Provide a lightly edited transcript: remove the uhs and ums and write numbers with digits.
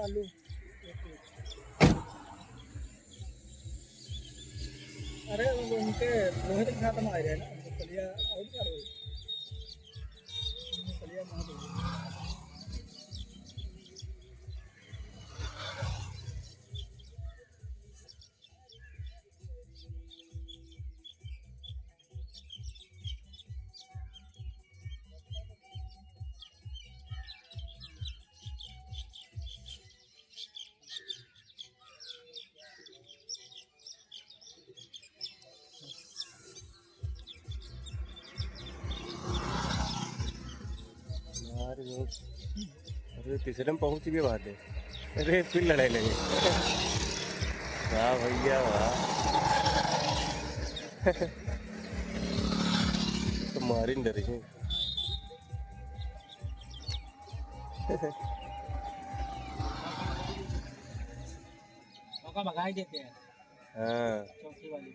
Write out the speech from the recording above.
आलू। अरे उनके लोहे के साथ हम आ रहे हैं ना, उनको पलिया आउट कर रहे पलिया ना दो। अरे तीसरे में पहुंच गए बात है। अरे फिर लड़ाई लगे। वाह भैया वाह। तो मारी नहीं डरी है। मौका भगाई देते हैं हाँ चौथी वाली।